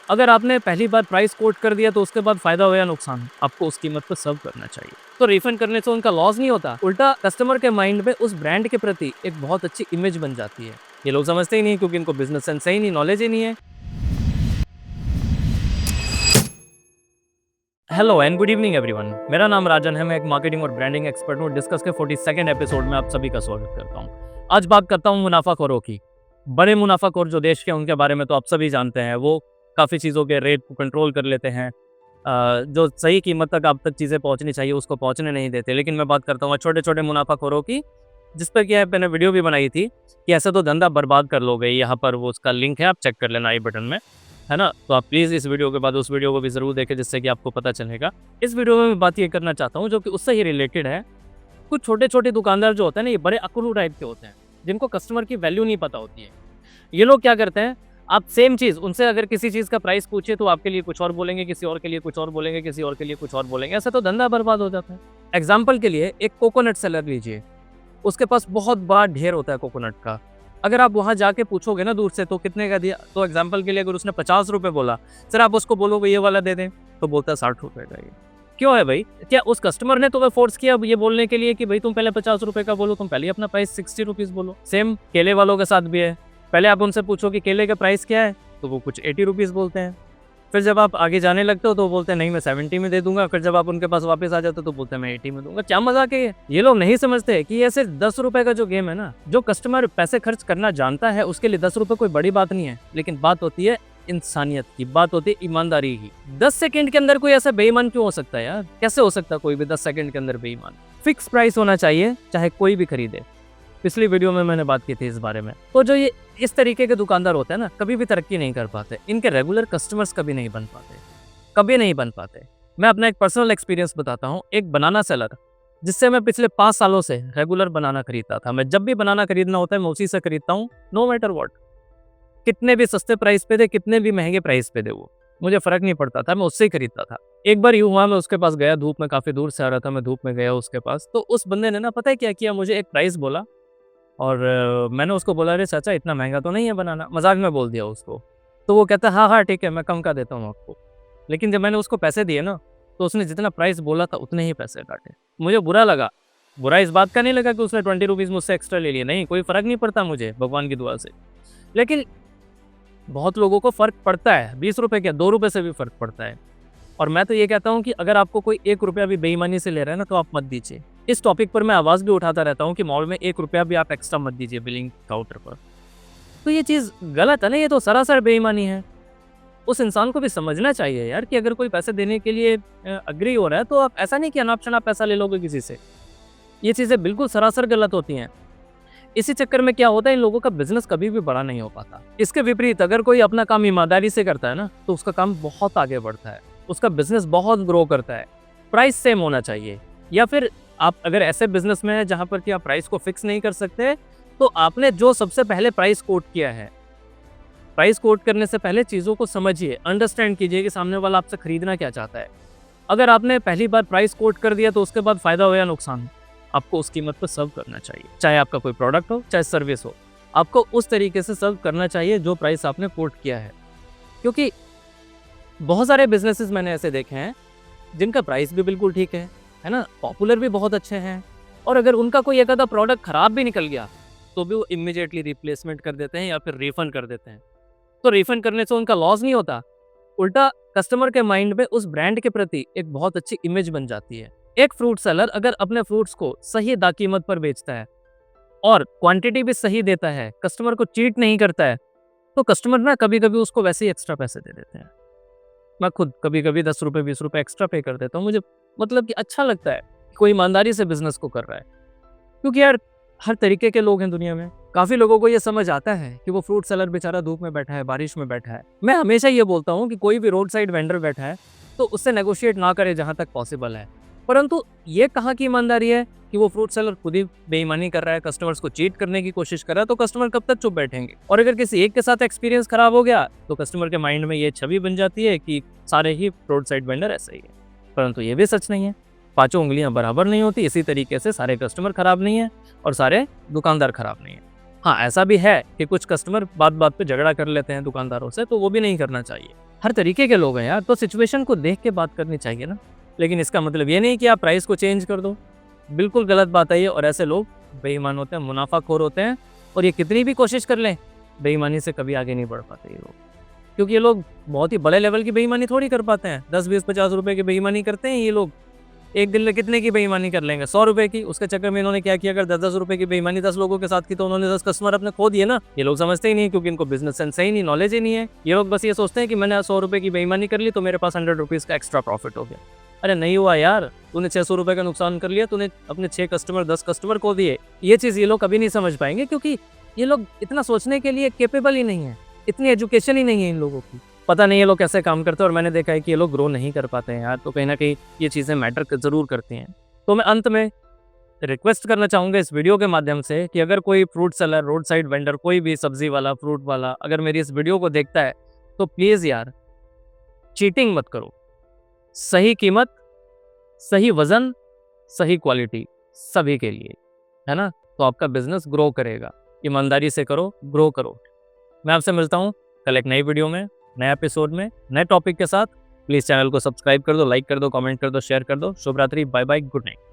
अगर आपने पहली बार प्राइस कोट कर दिया तो उसके बाद फायदा हो या नुकसान, आपको उस कीमत पर सर्व करना चाहिए। तो रिफंड करने से उनका लॉस नहीं होता, उल्टा कस्टमर के माइंड में उस ब्रांड के प्रति एक बहुत अच्छी इमेज बन जाती है। ये लोग समझते ही नहीं क्योंकि इनको बिजनेस सेंस ही नहीं, नॉलेज ही नहीं है। Hello and good evening everyone, मेरा नाम राजन है। मैं एक मार्केटिंग और ब्रांडिंग एक्सपर्ट हूँ। डिस्कस के 42nd एपिसोड में आप सभी का स्वागत करता हूँ। आज बात करता हूँ मुनाफाखोरों की। बड़े मुनाफाखोर जो देश के, उनके बारे में तो आप सभी जानते हैं। वो काफ़ी चीज़ों के रेट को कंट्रोल कर लेते हैं। जो सही कीमत तक आप तक चीज़ें पहुँचनी चाहिए उसको पहुँचने नहीं देते। लेकिन मैं बात करता हूँ छोटे छोटे मुनाफाखोरों की, जिस पर क्या है, मैंने वीडियो भी बनाई थी कि ऐसे तो धंधा बर्बाद कर लोगे। यहाँ पर वो उसका लिंक है, आप चेक कर लेना आई बटन में, है ना। तो आप प्लीज़ इस वीडियो के बाद उस वीडियो को भी ज़रूर देखें, जिससे कि आपको पता चलेगा। इस वीडियो में मैं बात ये करना चाहता हूँ जो कि उससे ही रिलेटेड है। कुछ छोटे छोटे दुकानदार जो होते हैं ना, ये बड़े अकड़ू टाइप के होते हैं, जिनको कस्टमर की वैल्यू नहीं पता होती है। ये लोग क्या करते हैं, आप सेम चीज़ उनसे अगर किसी चीज़ का प्राइस पूछे तो आपके लिए कुछ और बोलेंगे, किसी और के लिए कुछ और बोलेंगे, किसी और के लिए कुछ और बोलेंगे। ऐसा तो धंधा बर्बाद हो जाता है। एग्जाम्पल के लिए एक कोकोनट सेलर लीजिए, उसके पास बहुत बड़ा ढेर होता है कोकोनट का। अगर आप वहाँ जाके पूछोगे ना दूर से तो कितने का दिया, तो एग्जाम्पल के लिए अगर उसने 50 रुपये बोला, सर आप उसको बोलोगे ये वाला दे दें, तो बोलता है 60 रुपये का। ये क्यों है भाई? क्या उस कस्टमर ने तुम्हें फोर्स किया ये बोलने के लिए कि भाई तुम पहले 50 रुपये का बोलो, तुम पहले अपना प्राइस 60 रुपीज़ बोलो? सेम केले वालों के साथ भी है। पहले आप उनसे पूछो कि केले का प्राइस क्या है, तो वो कुछ 80 रुपीज़ बोलते हैं। फिर जब आप आगे जाने लगते हो तो बोलते हैं नहीं मैं 70 में दे दूंगा। फिर जब आप उनके पास वापस आ जाते हो तो बोलते हैं मैं 80 में दूंगा। क्या मजाक है ये लोग नहीं समझते कि ये सिर्फ 10 रुपए का जो गेम है ना, जो कस्टमर पैसे खर्च करना जानता है उसके लिए 10 रुपए कोई बड़ी बात नहीं है। लेकिन बात होती है इंसानियत की, बात होती है ईमानदारी की। 10 सेकंड के अंदर कोई ऐसा बेईमान क्यों हो सकता है यार? कैसे हो सकता है कोई भी 10 सेकंड के अंदर बेईमान? फिक्स प्राइस होना चाहिए, चाहे कोई भी खरीदे। पिछली वीडियो में मैंने बात की थी इस बारे में। तो जो ये इस तरीके के दुकानदार होते हैं ना, कभी भी तरक्की नहीं कर पाते। इनके रेगुलर कस्टमर्स कभी नहीं बन पाते, कभी नहीं बन पाते। मैं अपना एक पर्सनल एक्सपीरियंस बताता हूँ। एक बनाना सेलर, जिससे मैं पिछले 5 सालों से रेगुलर बनाना खरीदता था। मैं जब भी बनाना खरीदना होता है मैं उसी से खरीदता हूँ, नो मैटर व्हाट। कितने भी सस्ते प्राइस पे दे, कितने भी महंगे प्राइस पे दे, वो मुझे फर्क नहीं पड़ता था, मैं उससे ही खरीदता था। एक बार यूँ हुआ, मैं उसके पास गया धूप में, काफ़ी दूर से आ रहा था मैं, धूप में गया उसके पास। तो उस बंदे ने ना पता है क्या किया, मुझे एक प्राइस बोला और मैंने उसको बोला अरे चाचा इतना महंगा तो नहीं है बनाना, मजाक में बोल दिया उसको। तो वो कहता है हाँ हाँ ठीक है मैं कम का देता हूँ आपको। लेकिन जब मैंने उसको पैसे दिए ना, तो उसने जितना प्राइस बोला था उतने ही पैसे काटे। मुझे बुरा लगा। बुरा इस बात का नहीं लगा कि उसने 20 रुपीज़ मुझसे एक्स्ट्रा ले लिए, नहीं, कोई फ़र्क नहीं पड़ता मुझे भगवान की दुआ से। लेकिन बहुत लोगों को फ़र्क पड़ता है, 20 रुपये क्या 2 रुपये से भी फ़र्क पड़ता है। और मैं तो ये कहता हूँ कि अगर आपको कोई 1 रुपया भी बेईमानी से ले रहा है ना, तो आप मत दीजिए। इस टॉपिक पर मैं आवाज़ भी उठाता रहता हूँ कि मॉल में 1 रुपया भी आप एक्स्ट्रा मत दीजिए बिलिंग काउंटर पर। तो ये चीज़ गलत है ना, ये तो सरासर बेईमानी है। उस इंसान को भी समझना चाहिए यार कि अगर कोई पैसे देने के लिए एग्री हो रहा है तो आप ऐसा नहीं कि अनाप-शनाप पैसा ले लोगे किसी से। ये चीज़ें बिल्कुल सरासर गलत होती हैं। इसी चक्कर में क्या होता है, इन लोगों का बिज़नेस कभी भी बड़ा नहीं हो पाता। इसके विपरीत अगर कोई अपना काम ईमानदारी से करता है ना, तो उसका काम बहुत आगे बढ़ता है, उसका बिज़नेस बहुत ग्रो करता है। प्राइस सेम होना चाहिए। या फिर आप अगर ऐसे बिज़नेस में हैं जहाँ पर कि आप प्राइस को फिक्स नहीं कर सकते, तो आपने जो सबसे पहले प्राइस कोट किया है, प्राइस कोट करने से पहले चीज़ों को समझिए, अंडरस्टैंड कीजिए कि सामने वाला आपसे खरीदना क्या चाहता है। अगर आपने पहली बार प्राइस कोट कर दिया तो उसके बाद फ़ायदा हो या नुकसान, आपको उस कीमत पर सर्व करना चाहिए। चाहे आपका कोई प्रोडक्ट हो, चाहे सर्विस हो, आपको उस तरीके से सर्व करना चाहिए जो प्राइस आपने कोट किया है। क्योंकि बहुत सारे बिजनेसेस मैंने ऐसे देखे हैं जिनका प्राइस भी बिल्कुल ठीक है ना, पॉपुलर भी बहुत अच्छे हैं, और अगर उनका कोई एक आधा प्रोडक्ट ख़राब भी निकल गया तो भी वो इमीडिएटली रिप्लेसमेंट कर देते हैं या फिर रिफ़ंड कर देते हैं। तो रिफ़ंड करने से उनका लॉस नहीं होता, उल्टा कस्टमर के माइंड में उस ब्रांड के प्रति एक बहुत अच्छी इमेज बन जाती है। एक फ्रूट सेलर अगर अपने फ्रूट्स को सही कीमत पर बेचता है और क्वांटिटी भी सही देता है, कस्टमर को चीट नहीं करता है, तो कस्टमर ना कभी कभी उसको वैसे ही एक्स्ट्रा पैसे दे देते हैं। मैं खुद कभी कभी 10 रुपये 20 रुपये एक्स्ट्रा पे कर देता हूँ। मुझे मतलब कि अच्छा लगता है कि कोई ईमानदारी से बिजनेस को कर रहा है। क्योंकि यार हर तरीके के लोग हैं दुनिया में। काफ़ी लोगों को ये समझ आता है कि वो फ्रूट सेलर बेचारा धूप में बैठा है, बारिश में बैठा है। मैं हमेशा ये बोलता हूँ कि कोई भी रोड साइड वेंडर बैठा है तो उससे नेगोशिएट ना करे जहाँ तक पॉसिबल है। परंतु ये कहाँ की ईमानदारी है कि वो फ्रूट सेलर खुद ही बेईमानी कर रहा है, कस्टमर्स को चीट करने की कोशिश कर रहा है, तो कस्टमर कब तक चुप बैठेंगे? और अगर किसी एक के साथ एक्सपीरियंस खराब हो गया तो कस्टमर के माइंड में ये छवि बन जाती है कि सारे ही रोड साइड वेंडर ऐसे ही है। परंतु ये भी सच नहीं है, पांचों उंगलियां बराबर नहीं होती। इसी तरीके से सारे कस्टमर खराब नहीं है और सारे दुकानदार खराब नहीं है। हाँ, ऐसा भी है कि कुछ कस्टमर बात बात पे झगड़ा कर लेते हैं दुकानदारों से, तो वो भी नहीं करना चाहिए। हर तरीके के लोग हैं यार, तो सिचुएशन को देख के बात करनी चाहिए ना। लेकिन इसका मतलब ये नहीं कि आप प्राइस को चेंज कर दो, बिल्कुल गलत बात है ये। और ऐसे लोग बेईमान होते हैं, मुनाफाखोर होते हैं, और ये कितनी भी कोशिश कर लें, बेईमानी से कभी आगे नहीं बढ़ पाते ये लोग। क्योंकि ये लोग बहुत ही बड़े लेवल की बेईमानी थोड़ी कर पाते हैं। 10, 20, 50 रुपए की बेईमानी करते हैं ये लोग। एक दिन में कितने की बेईमानी कर लेंगे? 100 रुपए की। उसके चक्कर में इन्होंने क्या किया, अगर 10-10 रुपए की बेईमानी 10 लोगों के साथ की तो उन्होंने 10 कस्टमर अपने खो दिए ना। ये लोग समझते ही नहीं, क्योंकि इनको बिजनेस सेंस ही नहीं, नॉलेज ही नहीं है। ये लोग बस ये सोचते हैं कि मैंने 100 रुपए की बेईमानी कर ली तो मेरे पास 100 रुपीज़ का एक्स्ट्रा प्रॉफिट हो गया। अरे नहीं हुआ यार, तूने 600 रुपए का नुकसान कर लिया, तूने अपने 6 कस्टमर 10 कस्टमर खो दिए। ये चीज़ ये लोग कभी नहीं समझ पाएंगे, क्योंकि ये लोग इतना सोचने के लिए कैपेबल ही नहीं है, इतनी एजुकेशन ही नहीं है इन लोगों की। पता नहीं ये लोग कैसे काम करते हैं, और मैंने देखा है कि ये लोग ग्रो नहीं कर पाते हैं यार। तो कहीं ना कहीं ये चीज़ें मैटर ज़रूर करती हैं। तो मैं अंत में रिक्वेस्ट करना चाहूँगा इस वीडियो के माध्यम से कि अगर कोई fruit seller, road side vendor, कोई भी सब्जी वाला, फ्रूट वाला अगर मेरी इस वीडियो को देखता है, तो प्लीज़ यार चीटिंग मत करो। सही कीमत, सही वज़न, सही क्वालिटी सभी के लिए, है ना? तो आपका बिज़नेस ग्रो करेगा। ईमानदारी से करो, ग्रो करो। मैं आपसे मिलता हूँ कल एक नई वीडियो में, नए एपिसोड में, नए टॉपिक के साथ। प्लीज़ चैनल को सब्सक्राइब कर दो, लाइक कर दो, कमेंट कर दो, शेयर कर दो। शुभ रात्रि, बाय बाय, गुड नाइट।